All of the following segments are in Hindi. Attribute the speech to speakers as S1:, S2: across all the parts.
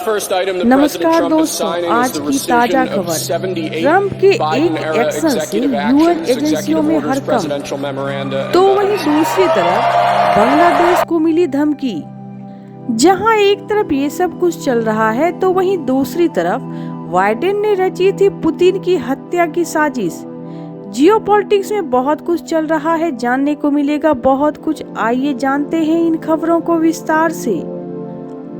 S1: नमस्कार दोस्तों, आज की ताजा खबर। ट्रंप के एक एक्शन से यूएन एजेंसियों में हड़कंप, तो वहीं दूसरी तरफ बांग्लादेश को मिली धमकी। जहां एक तरफ ये सब कुछ चल रहा है तो वहीं दूसरी तरफ बाइडेन ने रची थी पुतिन की हत्या की साजिश। जियोपॉलिटिक्स में बहुत कुछ चल रहा है, जानने को मिलेगा बहुत कुछ। आइए जानते हैं इन खबरों को विस्तार से।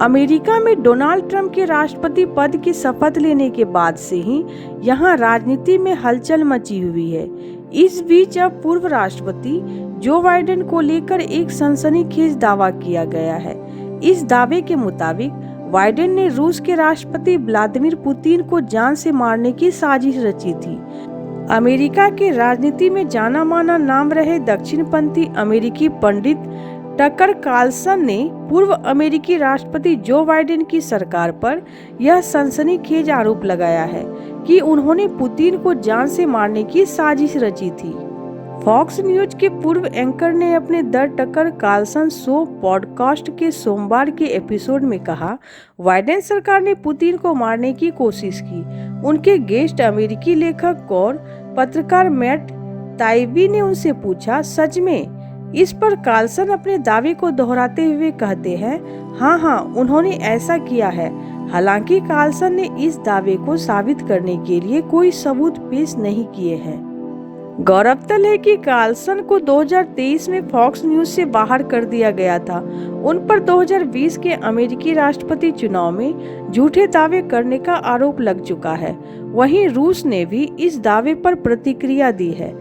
S1: अमेरिका में डोनाल्ड ट्रंप के राष्ट्रपति पद की शपथ लेने के बाद से ही यहाँ राजनीति में हलचल मची हुई है। इस बीच अब पूर्व राष्ट्रपति जो बाइडेन को लेकर एक सनसनीखेज दावा किया गया है। इस दावे के मुताबिक बाइडेन ने रूस के राष्ट्रपति व्लादिमीर पुतिन को जान से मारने की साजिश रची थी। अमेरिका के राजनीति में जाना माना नाम रहे दक्षिणपंथी अमेरिकी पंडित टकर कार्लसन ने पूर्व अमेरिकी राष्ट्रपति जो बाइडेन की सरकार पर यह सनसनीखेज आरोप लगाया है कि उन्होंने पुतिन को जान से मारने की साजिश रची थी। फॉक्स न्यूज के पूर्व एंकर ने अपने the Tucker Carlson show podcast के सोमवार के एपिसोड में कहा, बाइडेन सरकार ने पुतिन को मारने की कोशिश की। उनके गेस्ट अमेरिकी लेखक और पत्रकार मैट ताइबी ने उनसे पूछा, सच में? इस पर कार्लसन अपने दावे को दोहराते हुए कहते हैं, हाँ, उन्होंने ऐसा किया है। हालांकि कार्लसन ने इस दावे को साबित करने के लिए कोई सबूत पेश नहीं किए हैं। गौरतलब है कि कार्लसन को 2023 में फॉक्स न्यूज से बाहर कर दिया गया था। उन पर 2020 के अमेरिकी राष्ट्रपति चुनाव में झूठे दावे करने का आरोप लग चुका है। वहीं रूस ने भी इस दावे पर प्रतिक्रिया दी है।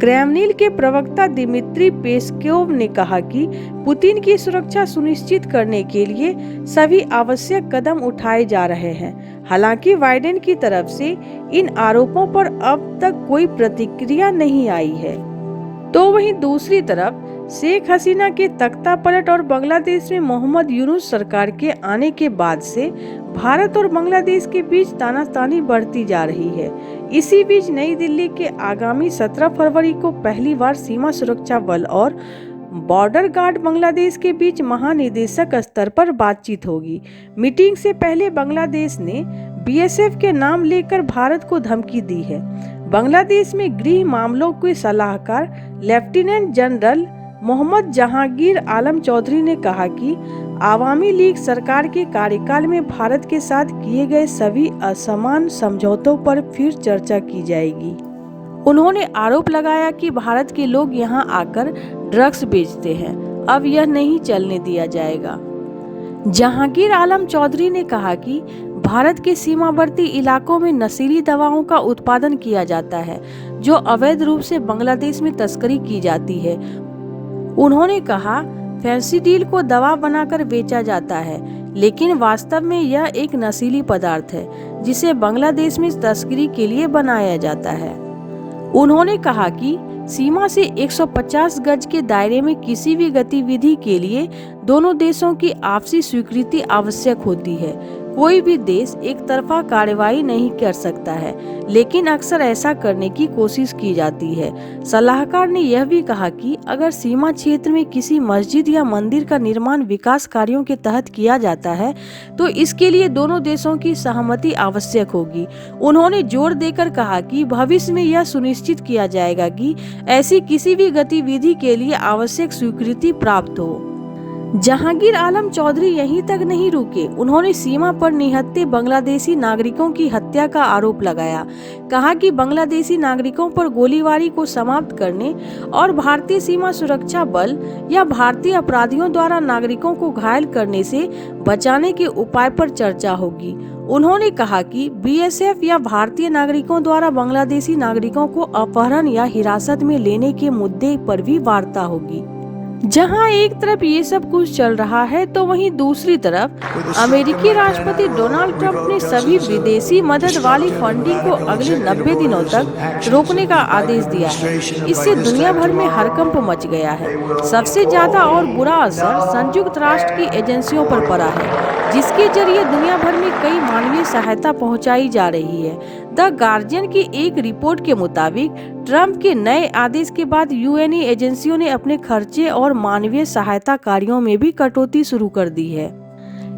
S1: क्रेमलिन के प्रवक्ता दिमित्री पेस्कोव ने कहा कि पुतिन की सुरक्षा सुनिश्चित करने के लिए सभी आवश्यक कदम उठाए जा रहे हैं। हालांकि बाइडेन की तरफ से इन आरोपों पर अब तक कोई प्रतिक्रिया नहीं आई है। तो वहीं दूसरी तरफ शेख हसीना के तख्ता पलट और बांग्लादेश में मोहम्मद यूनुस सरकार के आने के बाद से भारत और बांग्लादेश के बीच तानातानी बढ़ती जा रही है। इसी बीच नई दिल्ली के आगामी 17 फरवरी को पहली बार सीमा सुरक्षा बल और बॉर्डर गार्ड बांग्लादेश के बीच महानिदेशक स्तर पर बातचीत होगी। मीटिंग से पहले बांग्लादेश ने बीएसएफ के नाम लेकर भारत को धमकी दी है। बांग्लादेश में गृह मामलों के सलाहकार लेफ्टिनेंट जनरल मोहम्मद जहांगीर आलम चौधरी ने कहा कि आवामी लीग सरकार के कार्यकाल में भारत के साथ किए गए सभी असमान समझौतों पर फिर चर्चा की जाएगी। उन्होंने आरोप लगाया कि भारत के लोग यहां आकर ड्रग्स बेचते हैं, अब यह नहीं चलने दिया जाएगा। जहांगीर आलम चौधरी ने कहा कि भारत के सीमावर्ती इलाकों में नशीली दवाओं का उत्पादन किया जाता है, जो अवैध रूप से बांग्लादेश में तस्करी की जाती है। उन्होंने कहा, फेंसिडिल को दवा बनाकर बेचा जाता है, लेकिन वास्तव में यह एक नशीली पदार्थ है जिसे बांग्लादेश में तस्करी के लिए बनाया जाता है। उन्होंने कहा कि सीमा से 150 गज के दायरे में किसी भी गतिविधि के लिए दोनों देशों की आपसी स्वीकृति आवश्यक होती है। कोई भी देश एक तरफा कार्रवाई नहीं कर सकता है, लेकिन अक्सर ऐसा करने की कोशिश की जाती है। सलाहकार ने यह भी कहा कि अगर सीमा क्षेत्र में किसी मस्जिद या मंदिर का निर्माण विकास कार्यों के तहत किया जाता है तो इसके लिए दोनों देशों की सहमति आवश्यक होगी। उन्होंने जोर देकर कहा कि भविष्य में यह सुनिश्चित किया जाएगा कि ऐसी किसी भी गतिविधि के लिए आवश्यक स्वीकृति प्राप्त हो। जहांगीर आलम चौधरी यहीं तक नहीं रुके। उन्होंने सीमा पर निहत्थे बांग्लादेशी नागरिकों की हत्या का आरोप लगाया। कहा कि बांग्लादेशी नागरिकों पर गोलीबारी को समाप्त करने और भारतीय सीमा सुरक्षा बल या भारतीय अपराधियों द्वारा नागरिकों को घायल करने से बचाने के उपाय पर चर्चा होगी। उन्होंने कहा कि बीएसएफ या भारतीय नागरिकों द्वारा बांग्लादेशी नागरिकों को अपहरण या हिरासत में लेने के मुद्दे पर भी वार्ता होगी। जहां एक तरफ ये सब कुछ चल रहा है तो वहीं दूसरी तरफ अमेरिकी राष्ट्रपति डोनाल्ड ट्रंप ने सभी विदेशी मदद वाली फंडिंग को अगले 90 दिनों तक रोकने का आदेश दिया है। इससे दुनिया भर में हड़कंप मच गया है। सबसे ज्यादा और बुरा असर संयुक्त राष्ट्र की एजेंसियों पर पड़ा है, जिसके जरिए दुनिया भर में कई मानवीय सहायता पहुंचाई जा रही है। द गार्जियन की एक रिपोर्ट के मुताबिक ट्रंप के नए आदेश के बाद यूएनई एजेंसियों ने अपने खर्चे और मानवीय सहायता कार्यों में भी कटौती शुरू कर दी है।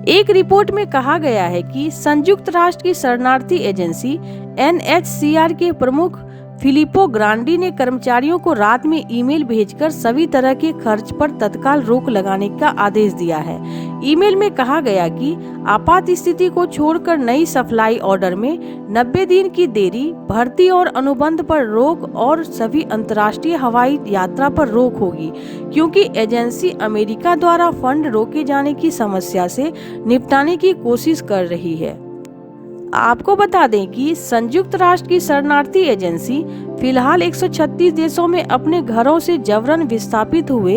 S1: एक रिपोर्ट में कहा गया है कि संयुक्त राष्ट्र की शरणार्थी एजेंसी UNHCR के प्रमुख फिलिपो ग्रांडी ने कर्मचारियों को रात में ईमेल भेजकर सभी तरह के खर्च पर तत्काल रोक लगाने का आदेश दिया है। ईमेल में कहा गया कि आपात स्थिति को छोड़कर नई सप्लाई ऑर्डर में 90 दिन की देरी, भर्ती और अनुबंध पर रोक और सभी अंतर्राष्ट्रीय हवाई यात्रा पर रोक होगी, क्योंकि एजेंसी अमेरिका द्वारा फंड रोके जाने की समस्या से निपटाने की कोशिश कर रही है। आपको बता दें कि संयुक्त राष्ट्र की शरणार्थी एजेंसी फिलहाल 136 देशों में अपने घरों से जबरन विस्थापित हुए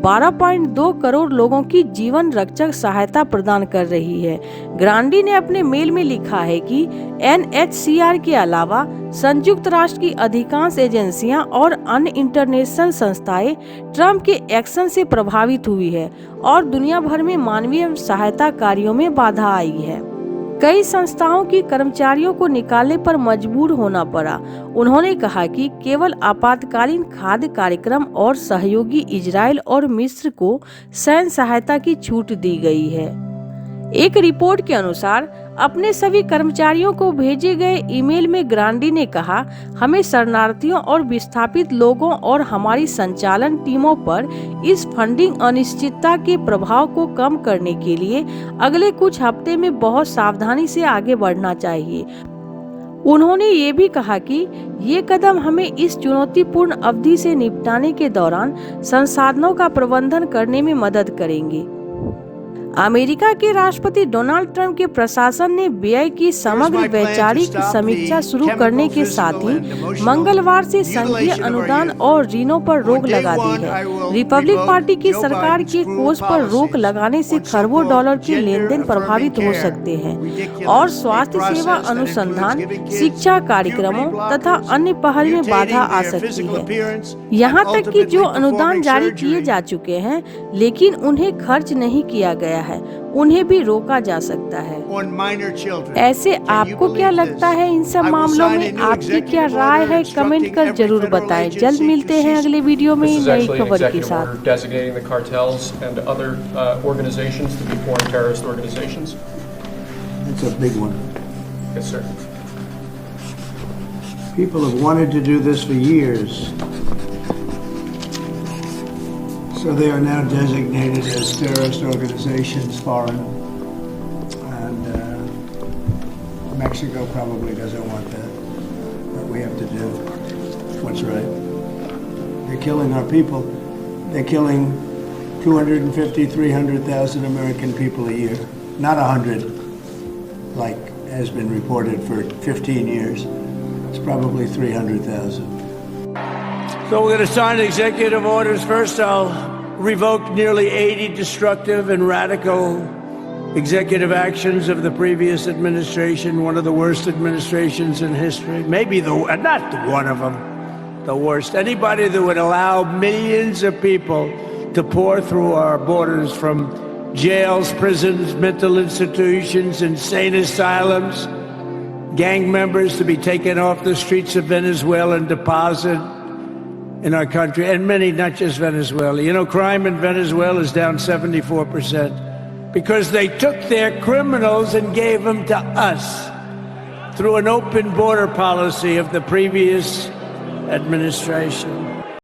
S1: 12.2 करोड़ लोगों की जीवन रक्षक सहायता प्रदान कर रही है। ग्रांडी ने अपने मेल में लिखा है कि UNHCR के अलावा संयुक्त राष्ट्र की अधिकांश एजेंसियां और अन्य इंटरनेशनल संस्थाएं ट्रंप के एक्शन से प्रभावित हुई है और दुनिया भर में मानवीय सहायता कार्यों में बाधा आई है। कई संस्थाओं की कर्मचारियों को निकालने पर मजबूर होना पड़ा। उन्होंने कहा कि केवल आपातकालीन खाद्य कार्यक्रम और सहयोगी इजराइल और मिस्र को सैन्य सहायता की छूट दी गई है। एक रिपोर्ट के अनुसार अपने सभी कर्मचारियों को भेजे गए ईमेल में ग्रांडी ने कहा, हमें शरणार्थियों और विस्थापित लोगों और हमारी संचालन टीमों पर इस फंडिंग अनिश्चितता के प्रभाव को कम करने के लिए अगले कुछ हफ्ते में बहुत सावधानी से आगे बढ़ना चाहिए। उन्होंने ये भी कहा कि ये कदम हमें इस चुनौतीपूर्ण अवधि से निपटाने के दौरान संसाधनों का प्रबंधन करने में मदद करेंगे। अमेरिका के राष्ट्रपति डोनाल्ड ट्रंप के प्रशासन ने व्यय की समग्र वैचारिक समीक्षा शुरू करने के साथ ही मंगलवार से संघीय अनुदान और ऋणों पर रोक लगा दी है। रिपब्लिक पार्टी की सरकार के कोष पर रोक लगाने से खरबों डॉलर के लेन देन प्रभावित हो सकते हैं और स्वास्थ्य सेवा, अनुसंधान, शिक्षा कार्यक्रमों तथा अन्य पहल में बाधा आ सकती है। यहाँ तक कि जो अनुदान जारी किए जा चुके हैं लेकिन उन्हें खर्च नहीं किया गया है, उन्हें भी रोका जा सकता है। ऐसे आपको क्या लगता है इन सब मामलों में? आपकी क्या राय है? कमेंट कर जरूर बताएं। जल्द मिलते हैं अगले वीडियो में नई खबर के साथ।
S2: People have wanted to do this for years. So they are now designated as terrorist organizations, foreign, and Mexico probably doesn't want that, but we have to do what's right. They're killing our people. They're killing 250, 300,000 American people a year, not 100, like has been reported for 15 years. It's probably 300,000. So we're going to sign executive orders. First, I'll revoke nearly 80 destructive and radical executive actions of the previous administration, one of the worst administrations in history. Maybe not one of them, the worst. Anybody that would allow millions of people to pour through our borders from jails, prisons, mental institutions, insane asylums, gang members to be taken off the streets of Venezuela and deposited in our country, and many, not just Venezuela. You know, crime in Venezuela is down 74% because they took their criminals and gave them to us through an open border policy of the previous administration.